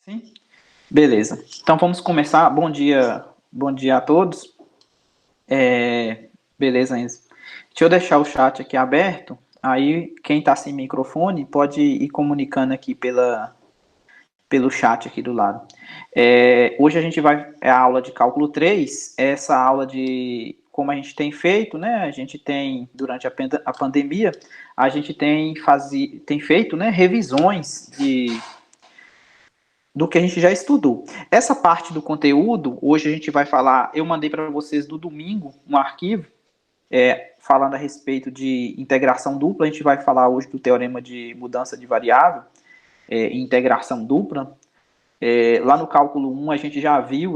Sim? Beleza. Então vamos começar. Bom dia a todos. Beleza, Enzo. Deixa eu deixar o chat aqui aberto. Aí quem está sem microfone pode ir comunicando aqui pelo chat aqui do lado. Hoje a gente vai. É a aula de cálculo 3. Essa aula de como a gente tem feito, né? A gente tem, durante a pandemia, a gente tem feito, né, revisões do que a gente já estudou. Essa parte do conteúdo, hoje a gente vai falar, eu mandei para vocês no domingo um arquivo falando a respeito de integração dupla. A gente vai falar hoje do teorema de mudança de variável e integração dupla. Lá no cálculo 1 a gente já viu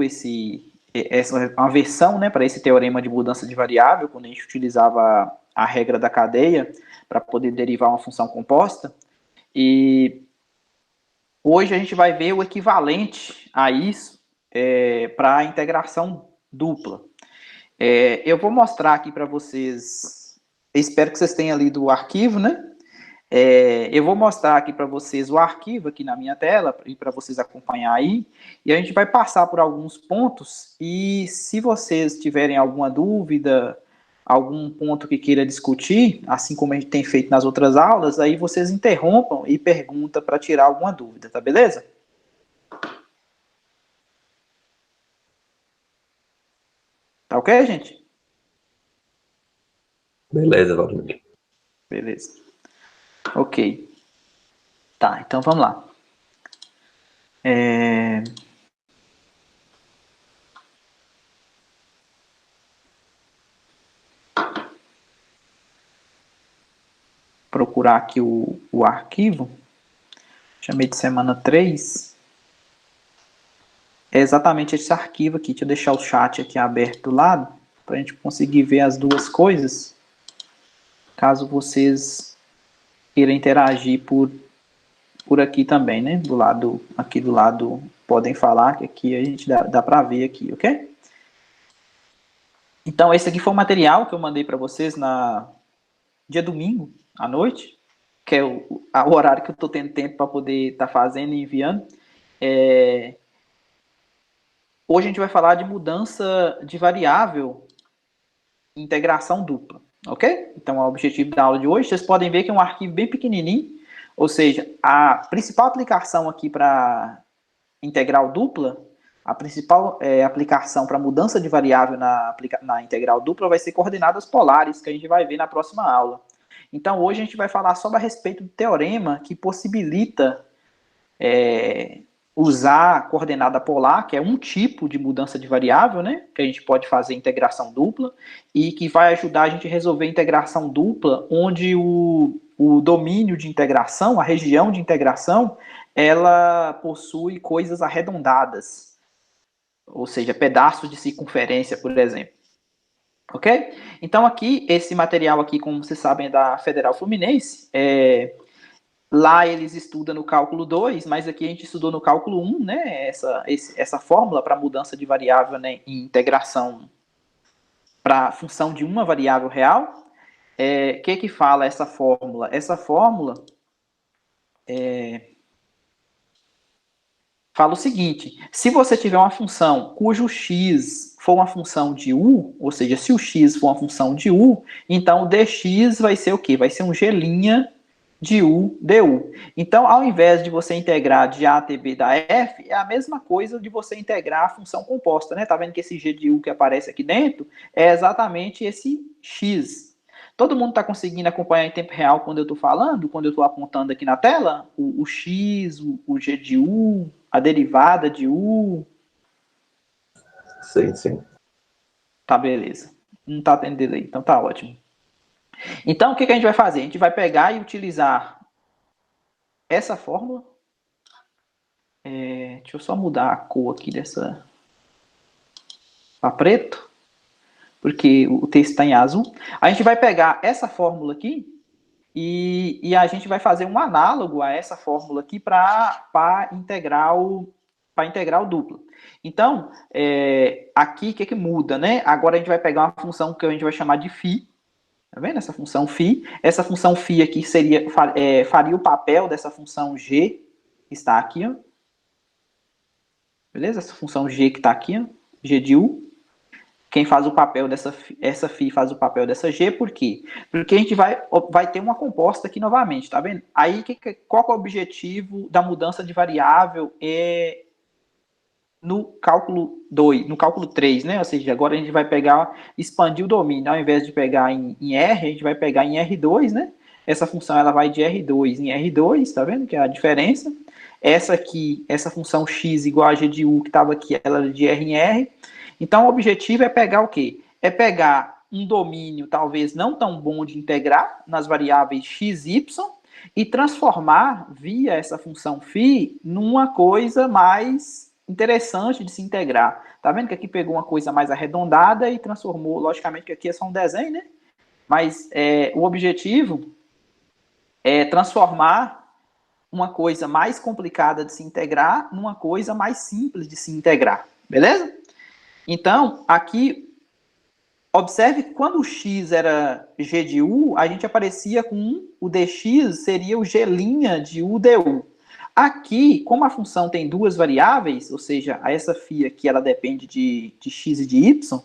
uma versão, né, para esse teorema de mudança de variável, quando a gente utilizava a regra da cadeia para poder derivar uma função composta. E hoje a gente vai ver o equivalente a isso para a integração dupla. Eu vou mostrar aqui para vocês, espero que vocês tenham lido o arquivo, né? Eu vou mostrar aqui para vocês o arquivo aqui na minha tela, e para vocês acompanhar aí, e a gente vai passar por alguns pontos, e se vocês tiverem alguma dúvida, algum ponto que queira discutir, assim como a gente tem feito nas outras aulas, aí vocês interrompam e perguntam para tirar alguma dúvida, tá beleza? Tá ok, gente? Beleza, Valdir. Beleza. Ok. Tá, então vamos lá. Procurar aqui o arquivo. Chamei de semana 3. É exatamente esse arquivo aqui. Deixa eu deixar o chat aqui aberto do lado, para a gente conseguir ver as duas coisas. Caso vocês queiram interagir por aqui também, né? Aqui do lado podem falar, que aqui a gente dá para ver aqui, ok? Então, esse aqui foi o material que eu mandei para vocês dia domingo, à noite, que é o horário que eu estou tendo tempo para poder estar fazendo e enviando. Hoje a gente vai falar de mudança de variável e integração dupla, ok? Então, o objetivo da aula de hoje, vocês podem ver que é um arquivo bem pequenininho, ou seja, a principal aplicação aqui para integral dupla, a principal aplicação para mudança de variável na integral dupla vai ser coordenadas polares, que a gente vai ver na próxima aula. Então, hoje a gente vai falar sobre a respeito do teorema que possibilita usar a coordenada polar, que é um tipo de mudança de variável, né? Que a gente pode fazer integração dupla, e que vai ajudar a gente a resolver integração dupla, onde o domínio de integração, a região de integração, ela possui coisas arredondadas, ou seja, pedaços de circunferência, por exemplo. Ok? Então aqui, esse material aqui, como vocês sabem, é da Federal Fluminense. Lá eles estudam no cálculo 2, mas aqui a gente estudou no cálculo 1, né? Essa fórmula para mudança de variável, né, em integração para a função de uma variável real. Que fala essa fórmula? Essa fórmula fala o seguinte: se você tiver uma função cujo x for uma função de u, ou seja, se o x for uma função de u, então o dx vai ser o quê? Vai ser um g' de u du. Então, ao invés de você integrar de a até b da f, é a mesma coisa de você integrar a função composta, né? Tá vendo que esse g de u que aparece aqui dentro é exatamente esse x. Todo mundo está conseguindo acompanhar em tempo real quando eu estou falando, quando eu estou apontando aqui na tela? O x, o g de u, a derivada de u. Sim, sim. Tá, beleza. Não está tendo delay, então tá ótimo. Então, o que a gente vai fazer? A gente vai pegar e utilizar essa fórmula. Deixa eu só mudar a cor aqui dessa para preto, porque o texto está em azul. A gente vai pegar essa fórmula aqui e a gente vai fazer um análogo a essa fórmula aqui para integral dupla. Então, aqui o que muda, né? Agora a gente vai pegar uma função que a gente vai chamar de φ. Tá vendo essa função φ? Essa função φ aqui faria o papel dessa função g, que está aqui, ó. beleza? Essa função g que está aqui, ó, g de u. Quem faz o papel essa φ faz o papel dessa g, por quê? Porque a gente vai ter uma composta aqui novamente, tá vendo? Aí, qual que é o objetivo da mudança de variável no cálculo 2, no cálculo 3, né? Ou seja, agora a gente vai expandir o domínio, ao invés de pegar em R, a gente vai pegar em R2, né? Essa função ela vai de R2 em R2, tá vendo? Que é a diferença. Essa aqui, essa função x igual a g de u que estava aqui, ela é de R em R. Então, o objetivo é pegar o quê? É pegar um domínio talvez não tão bom de integrar nas variáveis x, y e transformar via essa função φ numa coisa mais interessante de se integrar. Tá vendo que aqui pegou uma coisa mais arredondada e transformou, logicamente que aqui é só um desenho, né? Mas o objetivo é transformar uma coisa mais complicada de se integrar numa coisa mais simples de se integrar, beleza? Então, aqui, observe que quando o x era g de u, a gente aparecia com o dx seria o g' de u du. Aqui, como a função tem duas variáveis, ou seja, essa φ aqui ela depende de x e de y,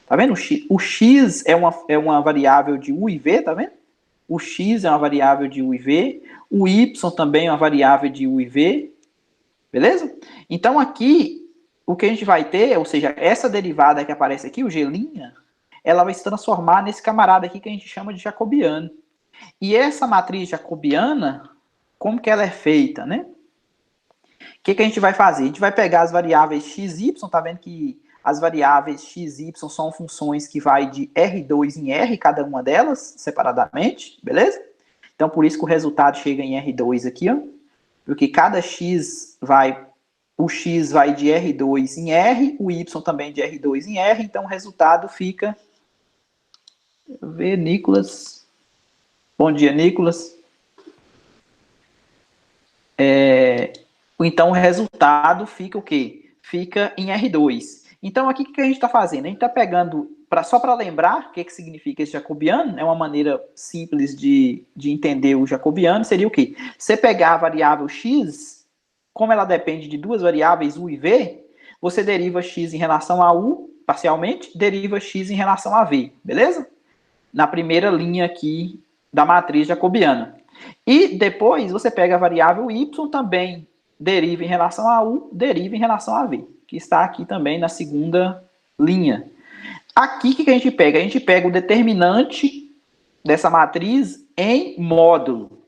tá vendo? O x é uma variável de u e v, tá vendo? O x é uma variável de u e v, o y também é uma variável de u e v, beleza? Então aqui, o que a gente vai ter, ou seja, essa derivada que aparece aqui, o g', ela vai se transformar nesse camarada aqui que a gente chama de jacobiano. E essa matriz jacobiana, como que ela é feita, né? O que a gente vai fazer? A gente vai pegar as variáveis x, y, tá vendo que as variáveis x, y são funções que vai de R2 em R, cada uma delas, separadamente, beleza? Então, por isso que o resultado chega em R2 aqui, ó. Porque cada x o x vai de R2 em R, o y também de R2 em R, então o resultado fica... Deixa eu ver, Nicolas. Bom dia, Nicolas. Então, o resultado fica o quê? Fica em R2. Então, aqui o que a gente está fazendo? A gente está pegando, só para lembrar o que significa esse jacobiano, é uma maneira simples de entender o jacobiano, seria o quê? Você pegar a variável x, como ela depende de duas variáveis, u e v, você deriva x em relação a u, parcialmente, deriva x em relação a v, beleza? Na primeira linha aqui da matriz jacobiana. E depois você pega a variável y também, deriva em relação a u, deriva em relação a v, que está aqui também na segunda linha. Aqui, o que a gente pega? A gente pega o determinante dessa matriz em módulo.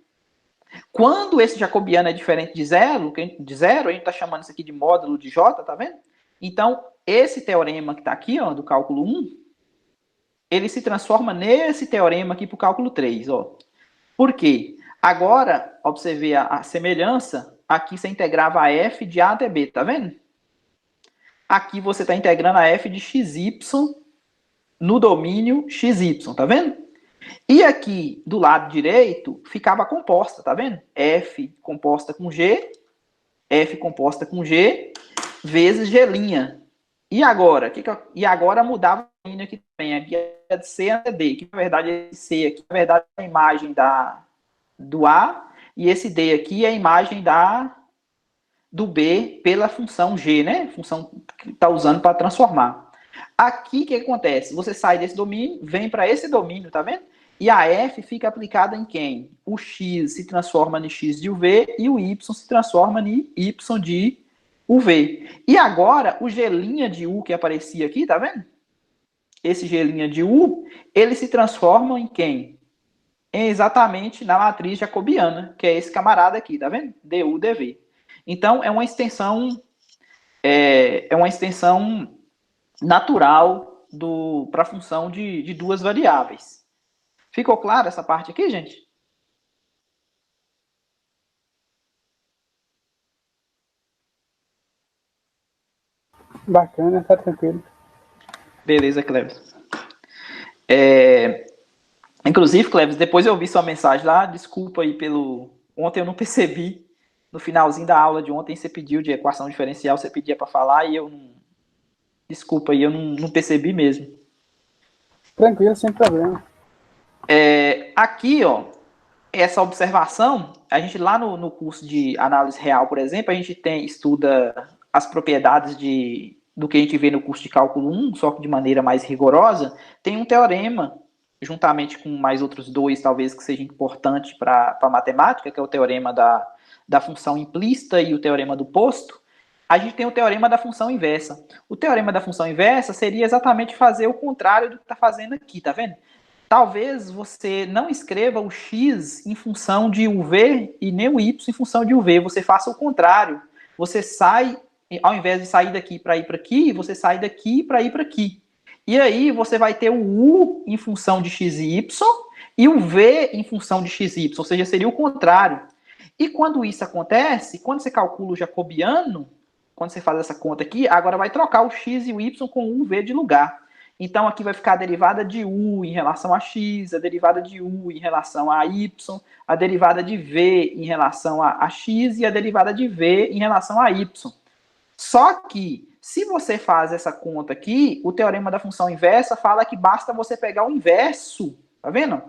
Quando esse jacobiano é diferente de zero, a gente está chamando isso aqui de módulo de J, tá vendo? Então, esse teorema que está aqui, ó, do cálculo 1, ele se transforma nesse teorema aqui para o cálculo 3, ó. Por quê? Agora, observe a semelhança, aqui você integrava a f de a até b, tá vendo? Aqui você está integrando a f de xy no domínio xy, tá vendo? E aqui, do lado direito, ficava composta, tá vendo? F composta com G, F composta com G, vezes G'. E agora? E agora mudava a linha aqui também. Aqui é de C até D, que na verdade é C aqui, na verdade é a imagem do A, e esse D aqui é a imagem do B pela função G, né? Função que está usando para transformar. Aqui, o que acontece? Você sai desse domínio, vem para esse domínio, tá vendo? E a F fica aplicada em quem? O X se transforma em X de UV e o Y se transforma em Y de UV. E agora, o G' de U que aparecia aqui, tá vendo? Esse G' de U, ele se transforma em quem? Exatamente na matriz jacobiana, que é esse camarada aqui, tá vendo? DU, DV. Então, é uma extensão natural para a função de duas variáveis. Ficou claro essa parte aqui, gente? Bacana, tá tranquilo. Beleza, Cleves. Inclusive, Cleves, depois eu vi sua mensagem lá, desculpa aí Ontem eu não percebi, no finalzinho da aula de ontem você pediu de equação diferencial, você pedia para falar e eu não... Desculpa aí, eu não percebi mesmo. Tranquilo, sem problema. Aqui, ó, essa observação, a gente lá no curso de análise real, por exemplo, a gente estuda as propriedades do que a gente vê no curso de cálculo 1, só que de maneira mais rigorosa, tem um teorema, juntamente com mais outros dois, talvez, que seja importante para a matemática, que é o teorema da função implícita e o teorema do posto. A gente tem o teorema da função inversa. O teorema da função inversa seria exatamente fazer o contrário do que está fazendo aqui, tá vendo? Talvez você não escreva o x em função de uv e nem o y em função de uv. Você faça o contrário. Você sai, ao invés de sair daqui para ir para aqui, você sai daqui para ir para aqui. E aí você vai ter o u em função de x e y e o v em função de x e y, ou seja, seria o contrário. E quando isso acontece, quando você calcula o jacobiano, quando você faz essa conta aqui, agora vai trocar o x e o y com o v de lugar. Então, aqui vai ficar a derivada de u em relação a x, a derivada de u em relação a y, a derivada de v em relação a x e a derivada de v em relação a y. Só que, se você faz essa conta aqui, o teorema da função inversa fala que basta você pegar o inverso, tá vendo?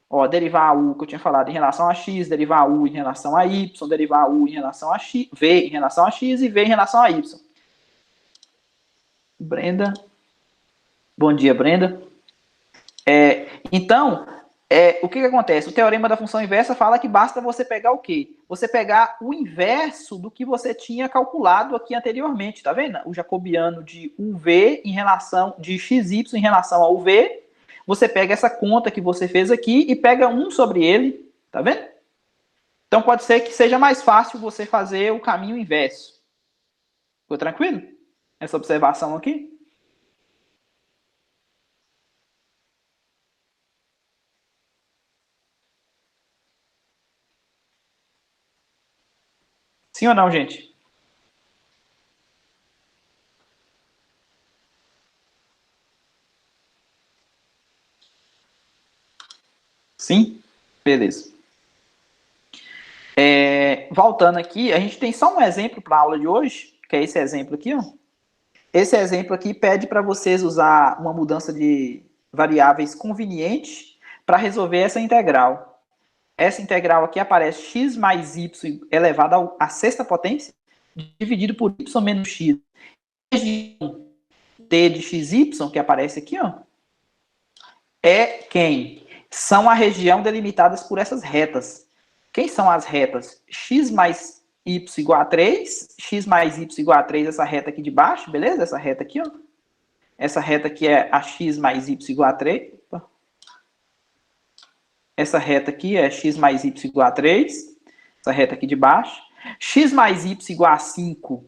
Ó, derivar a u que eu tinha falado em relação a x, derivar a u em relação a y, derivar a u em relação a x, v em relação a x e v em relação a y. Brenda. Bom dia, Brenda. Então, o que acontece? O teorema da função inversa fala que basta você pegar o quê? Você pegar o inverso do que você tinha calculado aqui anteriormente, tá vendo? O jacobiano de uv em relação, de xy em relação ao v, você pega essa conta que você fez aqui e pega 1 sobre ele, tá vendo? Então, pode ser que seja mais fácil você fazer o caminho inverso. Ficou tranquilo? Essa observação aqui? Sim ou não, gente? Sim? Beleza. Voltando aqui, a gente tem só um exemplo para a aula de hoje, que é esse exemplo aqui, ó. Esse exemplo aqui pede para vocês usar uma mudança de variáveis conveniente para resolver essa integral. Essa integral aqui aparece x mais y elevado à sexta potência, dividido por y menos x. T de xy, que aparece aqui, ó, é quem? São a região delimitadas por essas retas. Quem são as retas? X mais y igual a 3, x mais y igual a 3, essa reta aqui de baixo, beleza? Essa reta aqui, ó. Essa reta aqui é a x mais y igual a 3. Opa. Essa reta aqui é x mais y igual a 3. Essa reta aqui de baixo. X mais y igual a 5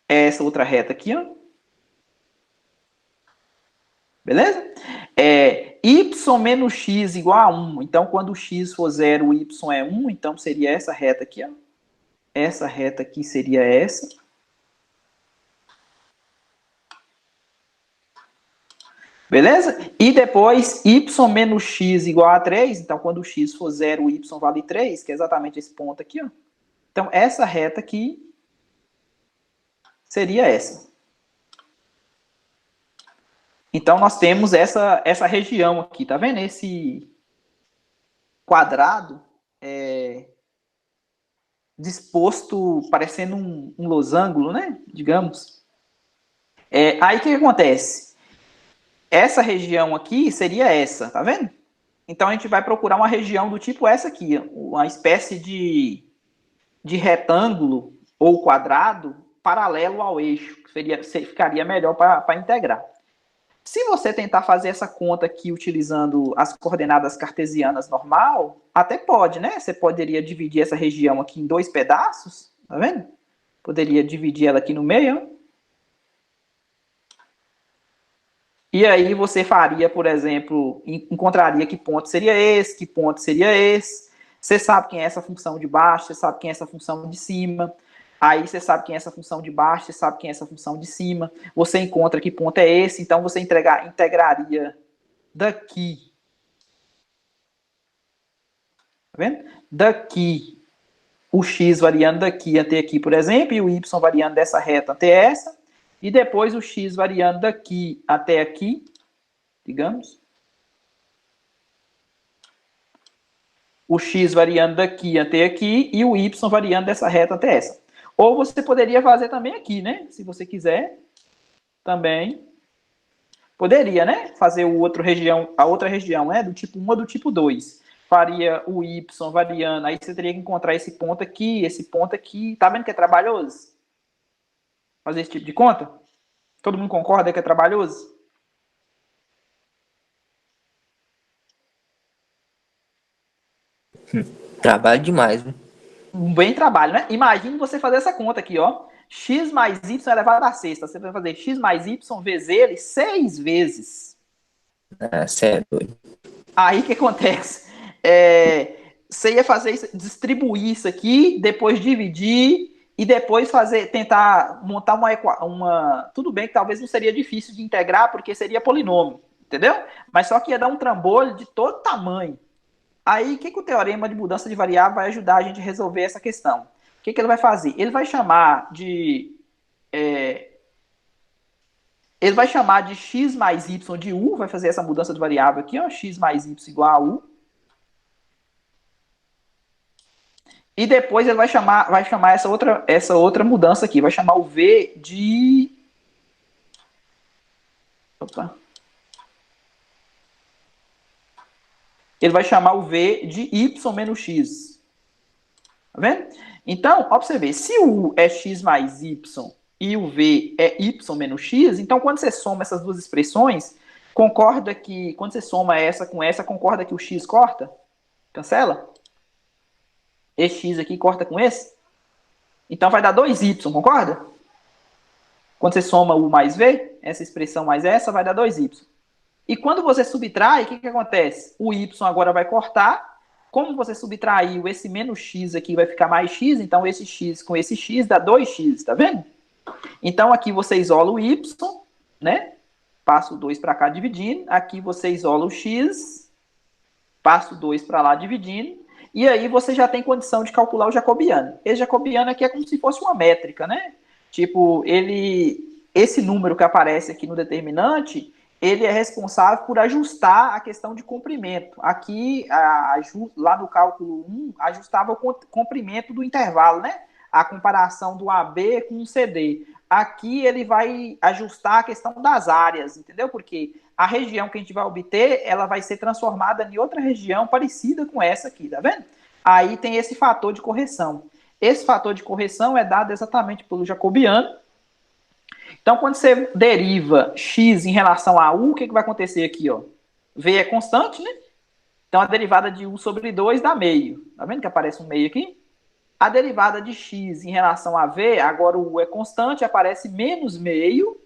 é essa outra reta aqui, ó. Beleza? Y menos x igual a 1. Então, quando o x for 0, o y é 1. Então, seria essa reta aqui, ó. Essa reta aqui seria essa. Beleza? E depois, y menos x igual a 3. Então, quando o x for 0, o y vale 3, que é exatamente esse ponto aqui, ó. Então, essa reta aqui seria essa. Então, nós temos essa região aqui, tá vendo? Esse quadrado disposto parecendo um losango, né? Digamos. Aí, o que acontece? Essa região aqui seria essa, tá vendo? Então, a gente vai procurar uma região do tipo essa aqui, uma espécie de retângulo ou quadrado paralelo ao eixo, que ficaria melhor para integrar. Se você tentar fazer essa conta aqui utilizando as coordenadas cartesianas normal, até pode, né? Você poderia dividir essa região aqui em 2 pedaços, tá vendo? Poderia dividir ela aqui no meio. E aí você faria, por exemplo, encontraria que ponto seria esse, que ponto seria esse. Você sabe quem é essa função de baixo, você sabe quem é essa função de cima. Aí você sabe quem é essa função de baixo, você sabe quem é essa função de cima. Você encontra que ponto é esse, então você integraria daqui. Tá vendo? Daqui, o x variando daqui até aqui, por exemplo, e o y variando dessa reta até essa. E depois o x variando daqui até aqui, digamos. O x variando daqui até aqui e o y variando dessa reta até essa. Ou você poderia fazer também aqui, né? Se você quiser, também poderia, né? Fazer a outra região, né? Do tipo 1 ou do tipo 2. Faria o y variando. Aí você teria que encontrar esse ponto aqui, esse ponto aqui. Tá vendo que é trabalhoso? Fazer esse tipo de conta? Todo mundo concorda que é trabalhoso? Trabalho demais, né? Um bem trabalho, né? Imagine você fazer essa conta aqui, ó. X mais y elevado à sexta. Você vai fazer x mais y vezes ele 6 vezes. Ah, sério. Aí o que acontece? Você ia fazer isso, distribuir isso aqui, depois dividir e depois tentar montar uma. Tudo bem que talvez não seria difícil de integrar, porque seria polinômio, entendeu? Mas só que ia dar um trambolho de todo tamanho. Aí, o que o teorema de mudança de variável vai ajudar a gente a resolver essa questão? O que ele vai fazer? Ele vai chamar de x mais y de u, vai fazer essa mudança de variável aqui, ó, x mais y igual a u. E depois ele vai chamar essa outra mudança aqui, vai chamar o v de... Opa. Ele vai chamar o v de y menos x. Tá vendo? Então, ó pra você ver, se o u é x mais y e o v é y menos x, então quando você soma essas duas expressões, concorda que, quando você soma essa com essa, concorda que o x corta? Cancela? Esse x aqui corta com esse? Então vai dar 2y, concorda? Quando você soma u mais v, essa expressão mais essa, vai dar 2y. E quando você subtrai, o que acontece? O y agora vai cortar. Como você subtraiu esse menos x aqui, vai ficar mais x, então esse x com esse x dá 2x, tá vendo? Então aqui você isola o y, né? Passa o 2 para cá dividindo. Aqui você isola o x, passa o 2 para lá dividindo. E aí você já tem condição de calcular o jacobiano. Esse jacobiano aqui é como se fosse uma métrica, né? Tipo, esse número que aparece aqui no determinante, ele é responsável por ajustar a questão de comprimento. Aqui, lá no cálculo 1, ajustava o comprimento do intervalo, né? A comparação do AB com o CD. Aqui ele vai ajustar a questão das áreas, entendeu? Porque a região que a gente vai obter, ela vai ser transformada em outra região parecida com essa aqui, tá vendo? Aí tem esse fator de correção. Esse fator de correção é dado exatamente pelo jacobiano. Então, quando você deriva x em relação a u, o que vai acontecer aqui? Ó? V é constante, né? Então, a derivada de u sobre 2 dá meio. Tá vendo que aparece um meio aqui? A derivada de x em relação a v, agora o u é constante, aparece menos meio.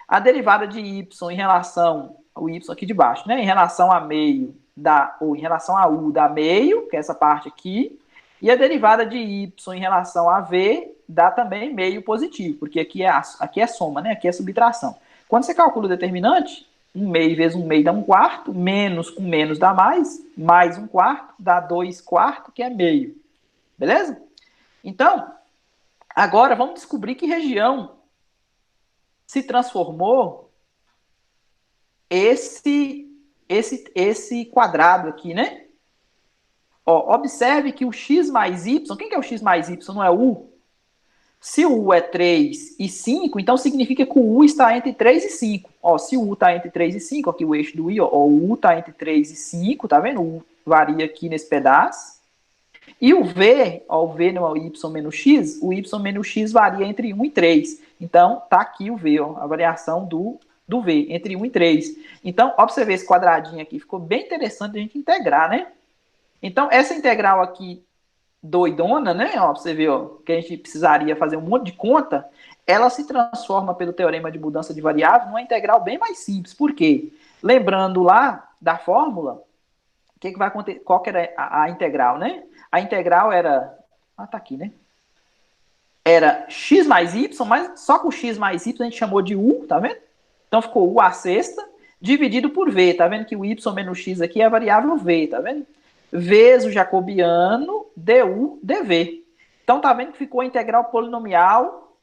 A derivada de y em relação ao y aqui de baixo, né? Em relação a meio, ou em relação a u dá meio, que é essa parte aqui. E a derivada de y em relação a v dá também meio positivo, porque aqui é soma, né? Aqui é subtração. Quando você calcula o determinante, 1 meio vezes 1 meio dá 1 quarto, menos com menos dá mais 1 quarto dá 2 quartos, que é meio. Beleza? Então, agora vamos descobrir que região se transformou esse quadrado aqui, né? Ó, observe que o x mais y, quem que é o x mais y? Não é o u? Se o u é 3 e 5, então significa que o u está entre 3 e 5. Ó, se o u está entre 3 e 5, aqui o eixo do i, ó, o u está entre 3 e 5, tá vendo? O u varia aqui nesse pedaço. E o v, ó, o v não é o y menos x, o y menos x varia entre 1 e 3. Então, tá aqui o v, ó, a variação do v, entre 1 e 3. Então, ó, pra você ver esse quadradinho aqui, ficou bem interessante a gente integrar, né? Então, essa integral aqui, doidona, né? Ó, pra você ver, ó, que a gente precisaria fazer um monte de conta, ela se transforma pelo teorema de mudança de variável numa integral bem mais simples. Por quê? Lembrando lá da fórmula, o que vai acontecer? Qual que era a integral, né? A integral era... Ah, tá aqui, né? Era x mais y, mas só com x mais y a gente chamou de u, tá vendo? Então ficou u à sexta, dividido por v, tá vendo que o y menos x aqui é a variável v, tá vendo? Vezes o jacobiano du dv. Então tá vendo que ficou a integral polinomial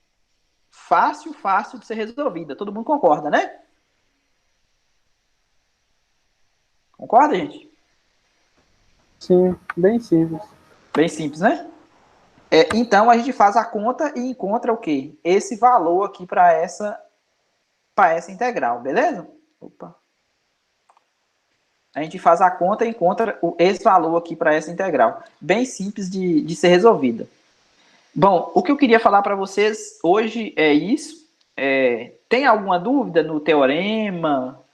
fácil de ser resolvida. Todo mundo concorda, né? Concorda, gente? Sim, bem simples. Bem simples, né? Então, a gente faz a conta e encontra o quê? Esse valor aqui para essa integral, beleza? Opa. A gente faz a conta e encontra esse valor aqui para essa integral. Bem simples de ser resolvida. Bom, o que eu queria falar para vocês hoje é isso. Tem alguma dúvida no teorema?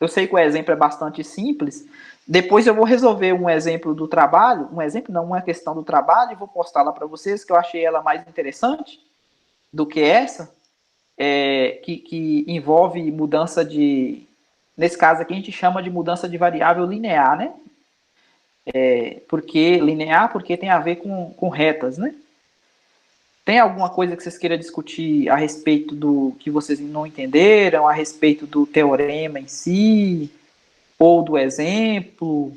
Eu sei que o exemplo é bastante simples. Depois eu vou resolver um exemplo do trabalho, uma questão do trabalho, e vou postar lá para vocês, que eu achei ela mais interessante do que essa, que envolve mudança de... Nesse caso aqui a gente chama de mudança de variável linear, né? Porque tem a ver com retas, né? Tem alguma coisa que vocês queiram discutir a respeito do que vocês não entenderam, a respeito do teorema em si, ou do exemplo?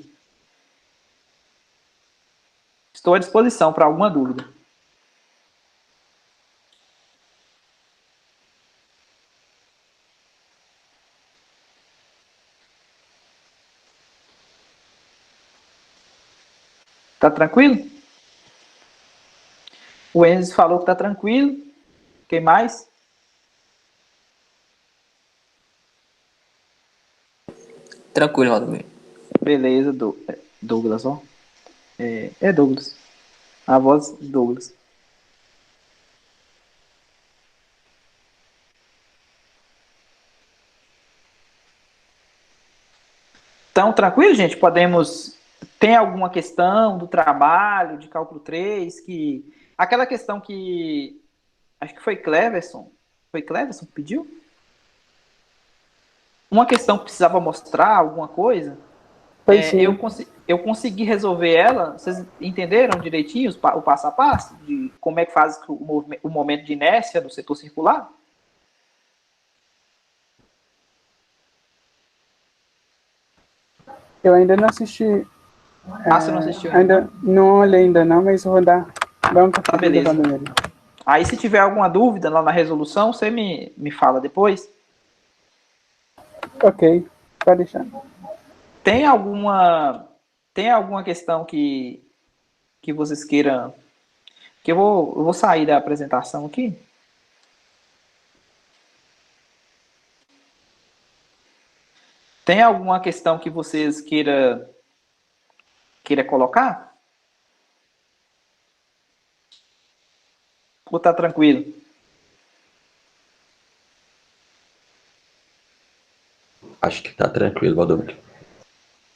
Estou à disposição para alguma dúvida. Tá tranquilo? O Enzo falou que tá tranquilo. Quem mais? Tranquilo, Valdomiro. Beleza, Douglas, ó. Douglas. A voz Douglas. Então, tranquilo, gente? Podemos... Tem alguma questão do trabalho, de cálculo 3, que... Aquela questão que... Acho que foi Cleverson. Foi Cleverson que pediu? Uma questão que precisava mostrar alguma coisa. Eu consegui resolver ela. Vocês entenderam direitinho o passo a passo? De como é que faz o momento de inércia do setor circular? Eu ainda não assisti. Você não assistiu ainda? Não olhei ainda não, mas eu vou dar um Tá, beleza. Aí se tiver alguma dúvida lá na resolução, você me fala depois. Ok, pode deixar. Tem alguma questão que vocês queiram... Que eu vou sair da apresentação aqui. Tem alguma questão que vocês queira colocar? Ou tá tranquilo? Acho que tá tranquilo, Valdomiro.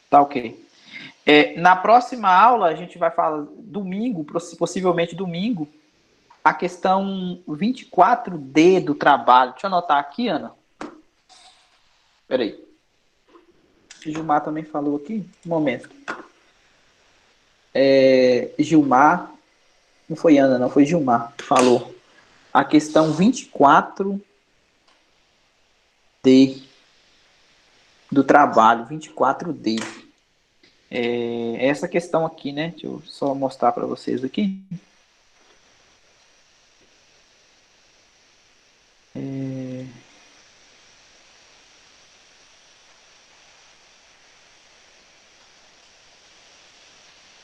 Tá ok. Na próxima aula, a gente vai falar domingo, possivelmente domingo, a questão 24D do trabalho. Deixa eu anotar aqui, Ana. Espera aí. Gilmar também falou aqui. Um momento. Gilmar... Não foi Ana, não. Foi Gilmar que falou. A questão 24D do trabalho. 24D. Essa questão aqui, né? Deixa eu só mostrar para vocês aqui. É...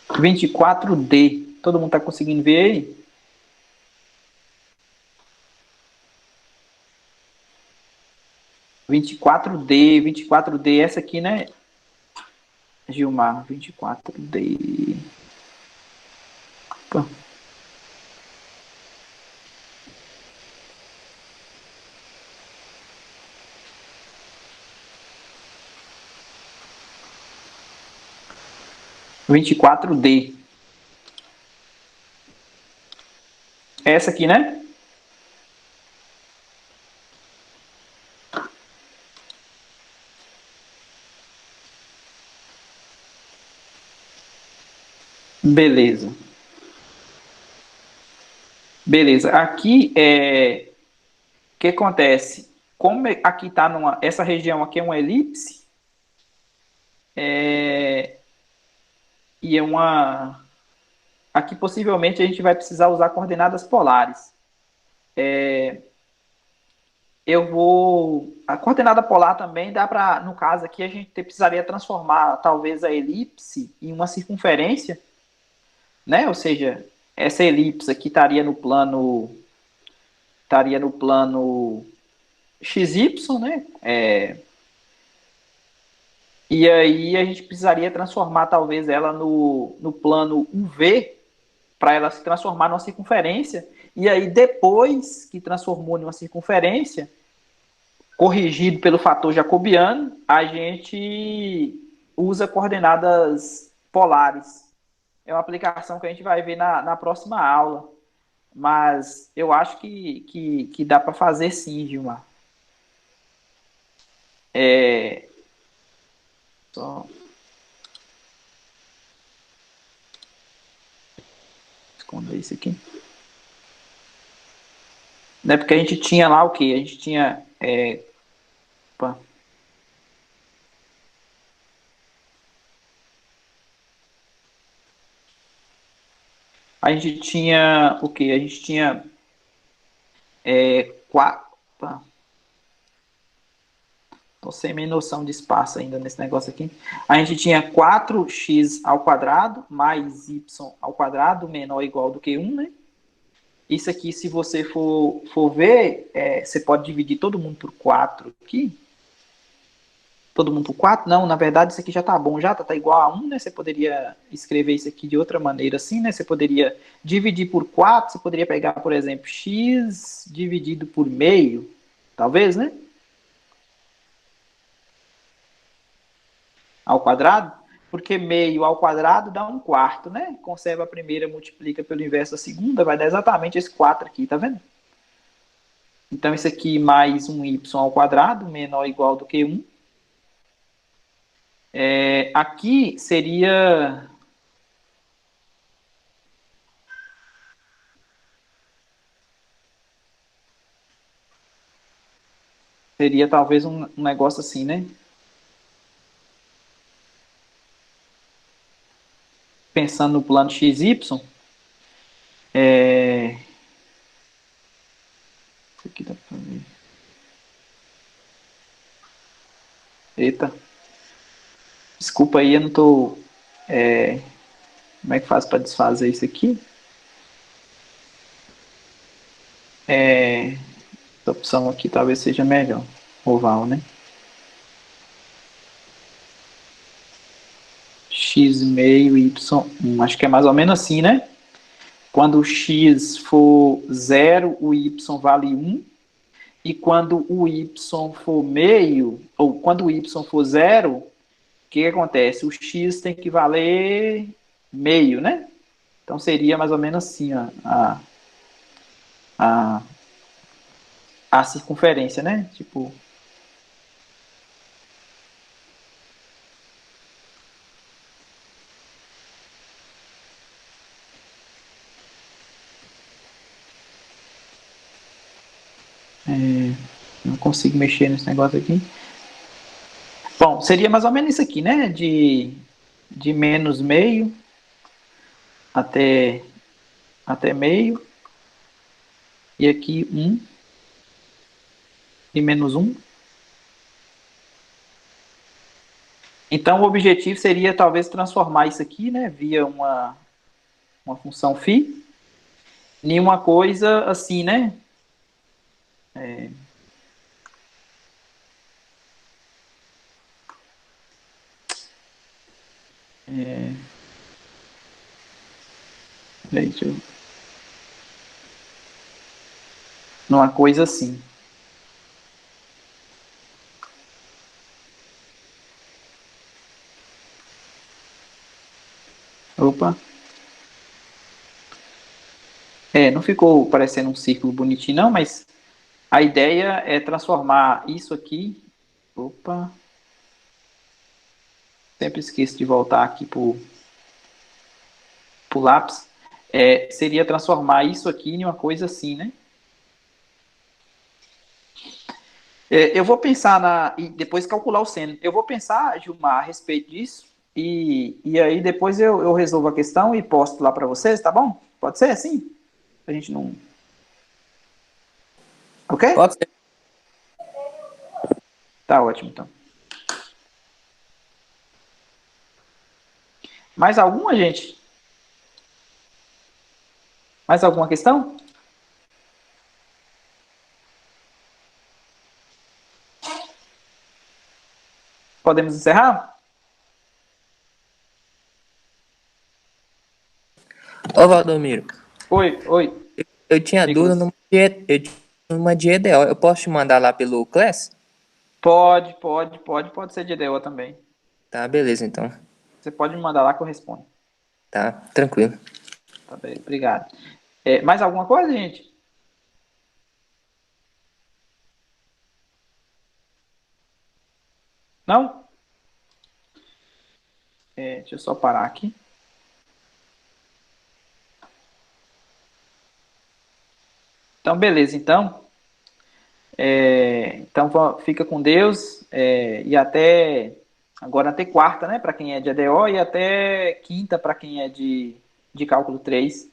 24D. Todo mundo está conseguindo ver aí? Vinte e quatro D, essa aqui, né, Gilmar? 24D. Opa. Vinte e quatro D. Essa aqui, né? Beleza. Beleza. Aqui o que acontece? Como aqui está essa região aqui é uma elipse, e aqui possivelmente a gente vai precisar usar coordenadas polares. A coordenada polar também dá para, no caso aqui, a gente precisaria transformar talvez a elipse em uma circunferência, né? Ou seja, essa elipse aqui estaria no plano XY, né? E aí a gente precisaria transformar talvez ela no plano UV para ela se transformar numa circunferência. E aí depois que transformou numa circunferência, corrigido pelo fator jacobiano, a gente usa coordenadas polares. É uma aplicação que a gente vai ver na próxima aula. Mas eu acho que dá para fazer sim, Gilmar. Só esconder isso aqui. Né, porque a gente tinha lá o quê? A gente tinha... opa. A gente tinha o quê? A gente tinha 4... Tô sem meio noção de espaço ainda nesse negócio aqui. A gente tinha 4x ao quadrado mais y ao quadrado menor ou igual do que 1, né? Isso aqui, se você for ver, você pode dividir todo mundo por 4 aqui. Todo mundo por 4? Não, na verdade isso aqui já tá bom, já tá igual a 1, né? Você poderia escrever isso aqui de outra maneira assim, né? Você poderia dividir por 4, você poderia pegar, por exemplo, x dividido por meio, talvez, né? Ao quadrado, porque meio ao quadrado dá 1/4, né? Conserva a primeira, multiplica pelo inverso da segunda, vai dar exatamente esse 4 aqui, tá vendo? Então, isso aqui mais um y ao quadrado, menor ou igual do que 1. Aqui seria... Seria talvez um negócio assim, né? Pensando no plano XY, isso aqui dá pra ver. Eita, desculpa aí, eu não tô... como é que faz para desfazer isso aqui? Essa opção aqui talvez seja melhor. Oval, né? X meio y 1. Acho que é mais ou menos assim, né? Quando o x for 0, o y vale 1. E quando o y for meio, ou quando o y for 0, o que acontece? O x tem que valer meio, né? Então seria mais ou menos assim ó, a circunferência, né? Tipo... não consigo mexer nesse negócio aqui. Bom, seria mais ou menos isso aqui, né? De menos meio até meio. E aqui 1 e menos 1. Então, o objetivo seria talvez transformar isso aqui, né? Via uma função φ em uma coisa assim, né? Deixa eu... Numa coisa assim. Opa. Não ficou parecendo um círculo bonitinho, não, mas a ideia é transformar isso aqui. Opa. Sempre esqueço de voltar aqui pro lápis. Seria transformar isso aqui em uma coisa assim, né? Eu vou pensar e depois calcular o seno. Eu vou pensar, Gilmar, a respeito disso. E aí depois eu resolvo a questão e posto lá para vocês, tá bom? Pode ser assim? A gente não... Ok? Pode ser. Tá ótimo, então. Mais alguma, gente? Mais alguma questão? Podemos encerrar? Ô, Valdomiro, Oi, oi. eu tinha dúvida numa de EDO. Eu posso te mandar lá pelo Class? Pode ser de EDO também. Tá, beleza, então. Você pode me mandar lá que eu respondo. Tá, tranquilo. Tá bem, obrigado. Mais alguma coisa, gente? Não? Deixa eu só parar aqui. Então, beleza, então. Então, fica com Deus. E agora até quarta, né? Para quem é de EDO, e até quinta para quem é de cálculo 3.